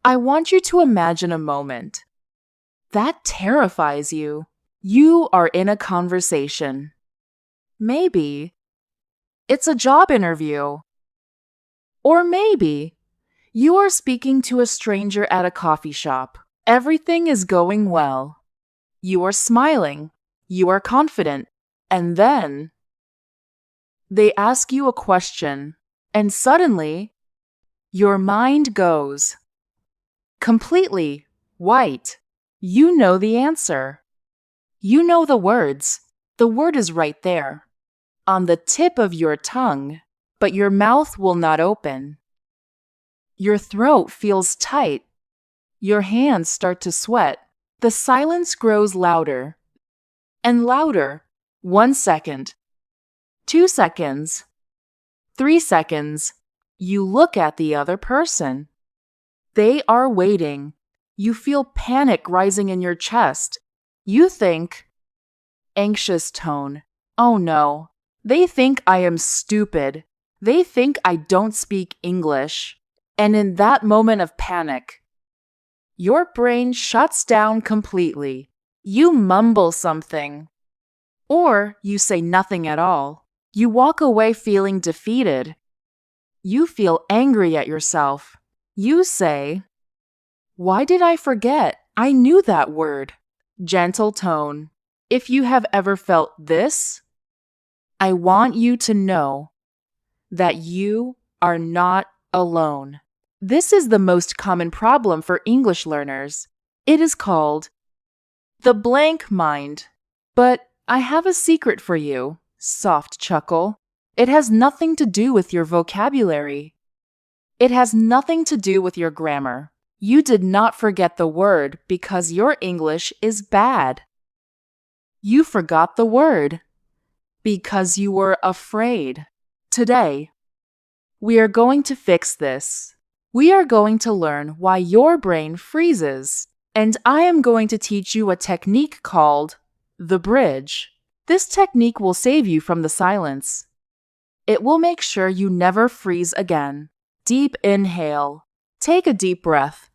I want you to imagine a moment that terrifies you. You are in a conversation. Maybe it's a job interview. Or maybe you are speaking to a stranger at a coffee shop. Everything is going well. You are smiling. You are confident. And then they ask you a question, and suddenly your mind goes completely white. You know the answer. You know the words. The word is right there, on the tip of your tongue, but your mouth will not open. Your throat feels tight. Your hands start to sweat. The silence grows louder and louder. 1 second, 2 seconds, 3 seconds. You look at the other person. They are waiting. You feel panic rising in your chest. You think, anxious tone, oh no, they think I am stupid. They think I don't speak English. And in that moment of panic, your brain shuts down completely. You mumble something. Or you say nothing at all. You walk away feeling defeated. You feel angry at yourself. You say, why did I forget? I knew that word. Gentle tone. If you have ever felt this, I want you to know that you are not alone. This is the most common problem for English learners. It is called the blank mind. But I have a secret for you. Soft chuckle. It has nothing to do with your vocabulary. It has nothing to do with your grammar. You did not forget the word because your English is bad. You forgot the word because you were afraid. Today, we are going to fix this. We are going to learn why your brain freezes. And I am going to teach you a technique called the bridge. This technique will save you from the silence. It will make sure you never freeze again. Deep inhale. Take a deep breath.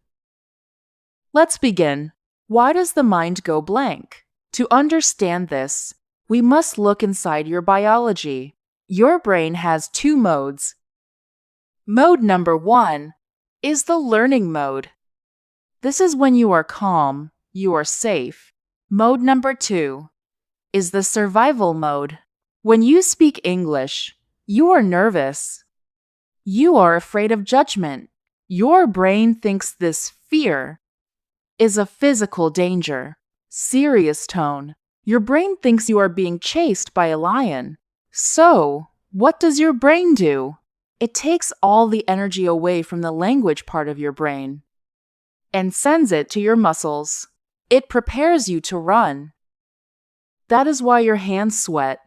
Let's begin. Why does the mind go blank? To understand this, we must look inside your biology. Your brain has 2 modes. Mode number 1 is the learning mode. This is when you are calm, you are safe. Mode number 2 is the survival mode. When you speak English, you are nervous. You are afraid of judgment. Your brain thinks this fear is a physical danger. Serious tone. Your brain thinks you are being chased by a lion. So, what does your brain do? It takes all the energy away from the language part of your brain and sends it to your muscles. It prepares you to run. That is why your hands sweat.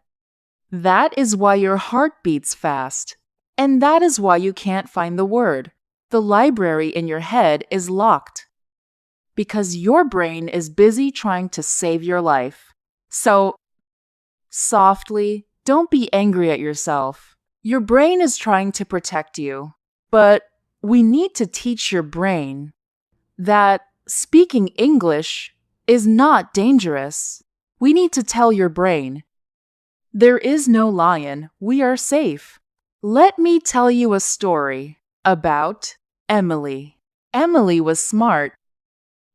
That is why your heart beats fast. And that is why you can't find the word. The library in your head is locked because your brain is busy trying to save your life. So, softly, don't be angry at yourself. Your brain is trying to protect you. But we need to teach your brain that speaking English is not dangerous. We need to tell your brain, there is no lion, we are safe. Let me tell you a story about Emily. Emily was smart.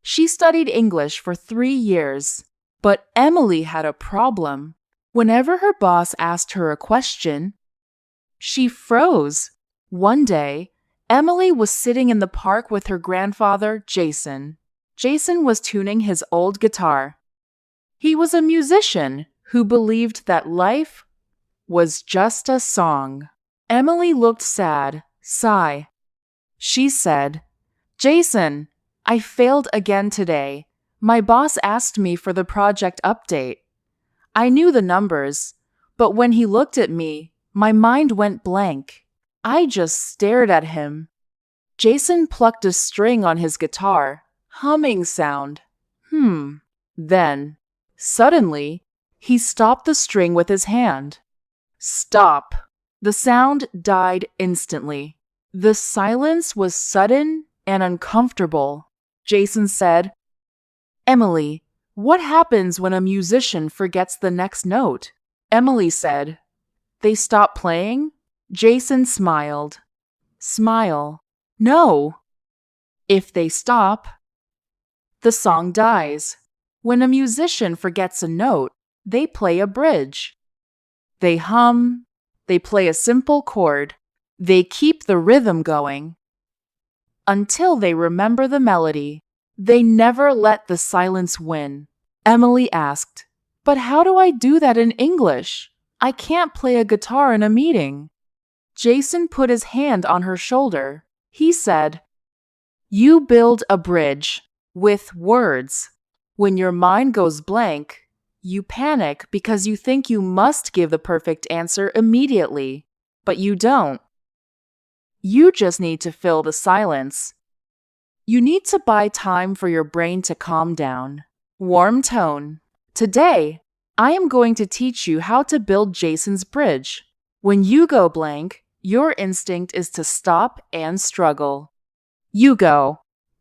She studied English for 3 years, but Emily had a problem. Whenever her boss asked her a question, she froze. One day, Emily was sitting in the park with her grandfather, Jason. Jason was tuning his old guitar. He was a musician who believed that life was just a song. Emily looked sad. Sigh. She said, Jason, I failed again today. My boss asked me for the project update. I knew the numbers, but when he looked at me, my mind went blank. I just stared at him. Jason plucked a string on his guitar. Humming sound. Then, suddenly, he stopped the string with his hand. Stop. The sound died instantly. The silence was sudden and uncomfortable. Jason said, Emily, what happens when a musician forgets the next note? Emily said, They stop playing? Jason smiled. Smile. No. If they stop, the song dies. When a musician forgets a note, they play a bridge. They hum, they play a simple chord, they keep the rhythm going until they remember the melody. They never let the silence win. Emily asked, But how do I do that in English? I can't play a guitar in a meeting. Jason put his hand on her shoulder. He said, You build a bridge with words. When your mind goes blank, you panic because you think you must give the perfect answer immediately, but you don't. You just need to fill the silence. You need to buy time for your brain to calm down. Warm tone. Today, I am going to teach you how to build Jason's bridge. When you go blank, your instinct is to stop and struggle. You go,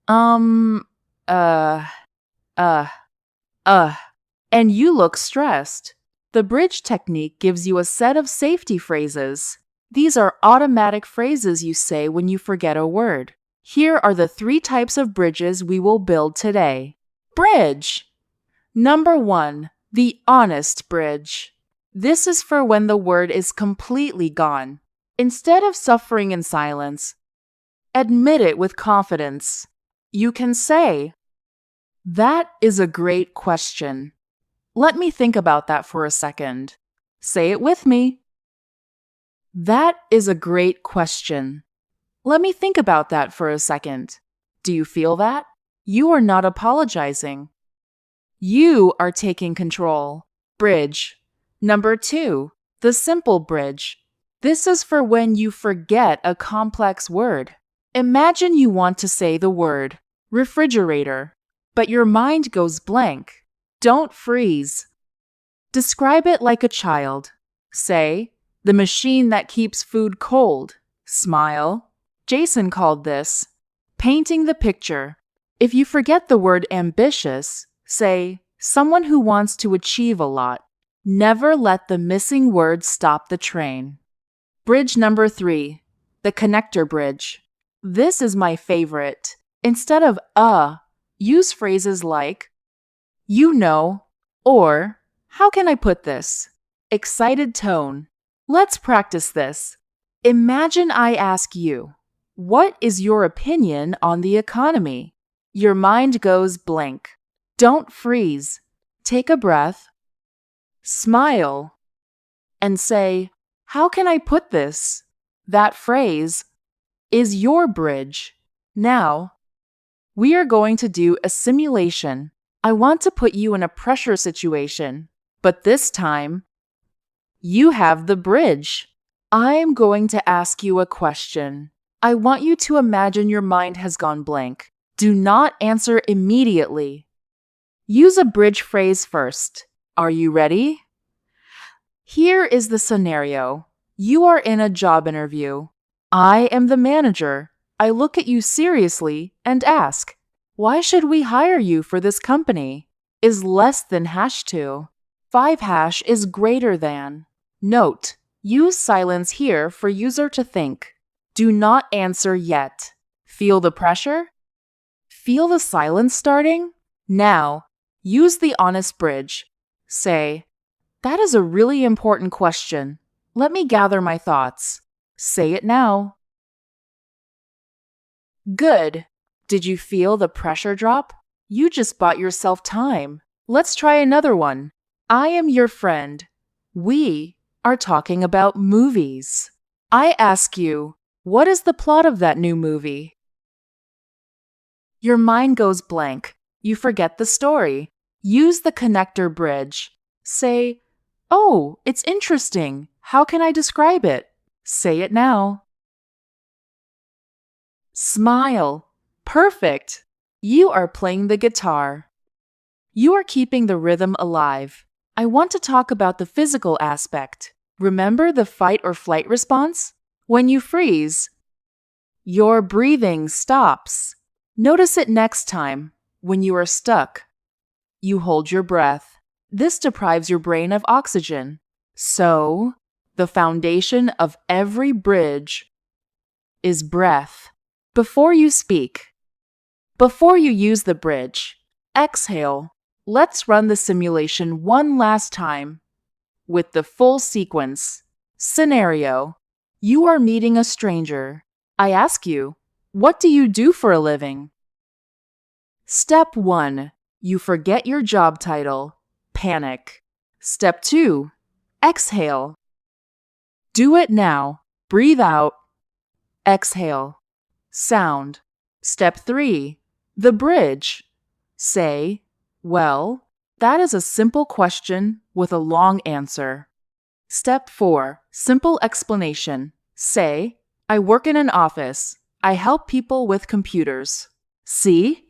and you look stressed. The bridge technique gives you a set of safety phrases. These are automatic phrases you say when you forget a word. Here are the 3 types of bridges we will build today. Bridge. Number 1, the honest bridge. This is for when the word is completely gone. Instead of suffering in silence, admit it with confidence. You can say, That is a great question. Let me think about that for a second. Say it with me. That is a great question. Let me think about that for a second. Do you feel that? You are not apologizing. You are taking control. Bridge. Number 2, the simple bridge. This is for when you forget a complex word. Imagine you want to say the word refrigerator, but your mind goes blank. Don't freeze. Describe it like a child. Say, the machine that keeps food cold. Smile. Jason called this painting the picture. If you forget the word ambitious, say, someone who wants to achieve a lot. Never let the missing word stop the train. Bridge number 3, the connector bridge. This is my favorite. Instead of use phrases like, you know, or, how can I put this? Excited tone. Let's practice this. Imagine I ask you, what is your opinion on the economy? Your mind goes blank. Don't freeze. Take a breath. Smile. And say, how can I put this? That phrase is your bridge. Now, we are going to do a simulation. I want to put you in a pressure situation, but this time, you have the bridge. I am going to ask you a question. I want you to imagine your mind has gone blank. Do not answer immediately. Use a bridge phrase first. Are you ready? Here is the scenario. You are in a job interview. I am the manager. I look at you seriously and ask, why should we hire you for this company? Is less than #2. 5# is greater than. Note, use silence here for user to think. Do not answer yet. Feel the pressure? Feel the silence starting? Now, use the honest bridge. Say, that is a really important question. Let me gather my thoughts. Say it now. Good. Did you feel the pressure drop? You just bought yourself time. Let's try another one. I am your friend. We are talking about movies. I ask you, what is the plot of that new movie? Your mind goes blank. You forget the story. Use the connector bridge. Say, oh, it's interesting. How can I describe it? Say it now. Smile. Perfect. You are playing the guitar. You are keeping the rhythm alive. I want to talk about the physical aspect. Remember the fight or flight response? When you freeze, your breathing stops. Notice it next time when you are stuck. You hold your breath. This deprives your brain of oxygen. So, the foundation of every bridge is breath. Before you speak, before you use the bridge, exhale. Let's run the simulation one last time with the full sequence. Scenario: you are meeting a stranger. I ask you, what do you do for a living? Step 1. You forget your job title. Panic. Step 2. Exhale. Do it now. Breathe out. Exhale. Sound. Step 3. The bridge. Say, well, that is a simple question with a long answer. Step 4. Simple explanation. Say, I work in an office. I help people with computers. See?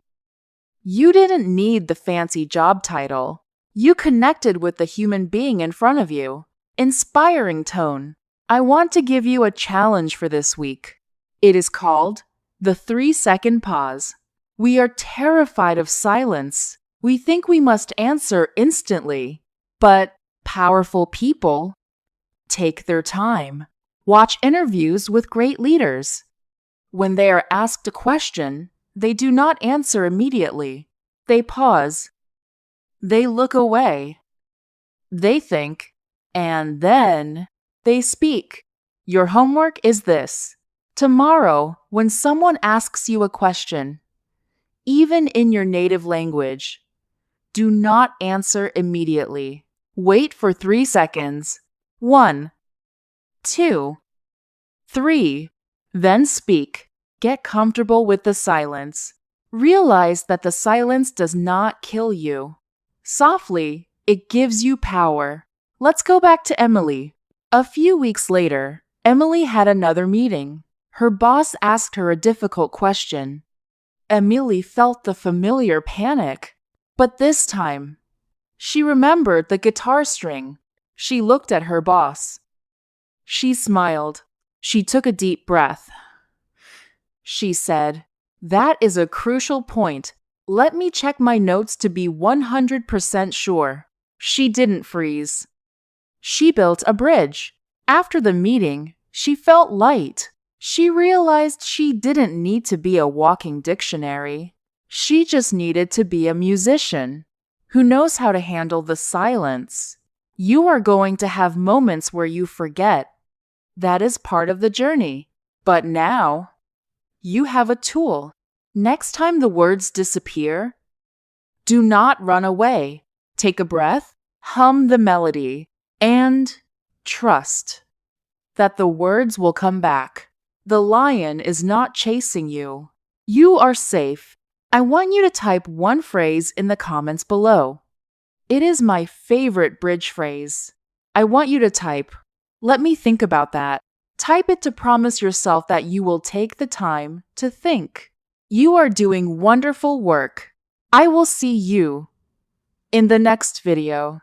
You didn't need the fancy job title. You connected with the human being in front of you. Inspiring tone. I want to give you a challenge for this week. It is called the 3-second pause. We are terrified of silence. We think we must answer instantly. But powerful people take their time. Watch interviews with great leaders. When they are asked a question, they do not answer immediately. They pause. They look away. They think, and then they speak. Your homework is this. Tomorrow, when someone asks you a question, even in your native language, do not answer immediately. Wait for 3 seconds. 1, 2, 3. Then speak. Get comfortable with the silence. Realize that the silence does not kill you. Softly, it gives you power. Let's go back to Emily. A few weeks later, Emily had another meeting. Her boss asked her a difficult question. Emily felt the familiar panic, but this time, she remembered the guitar string. She looked at her boss. She smiled. She took a deep breath. She said, that is a crucial point. Let me check my notes to be 100% sure. She didn't freeze. She built a bridge. After the meeting, she felt light. She realized she didn't need to be a walking dictionary. She just needed to be a musician who knows how to handle the silence. You are going to have moments where you forget. That is part of the journey. But now, you have a tool. Next time the words disappear, do not run away. Take a breath, hum the melody, and trust that the words will come back. The lion is not chasing you. You are safe. I want you to type one phrase in the comments below. It is my favorite bridge phrase. I want you to type, let me think about that. Type it to promise yourself that you will take the time to think. You are doing wonderful work. I will see you in the next video.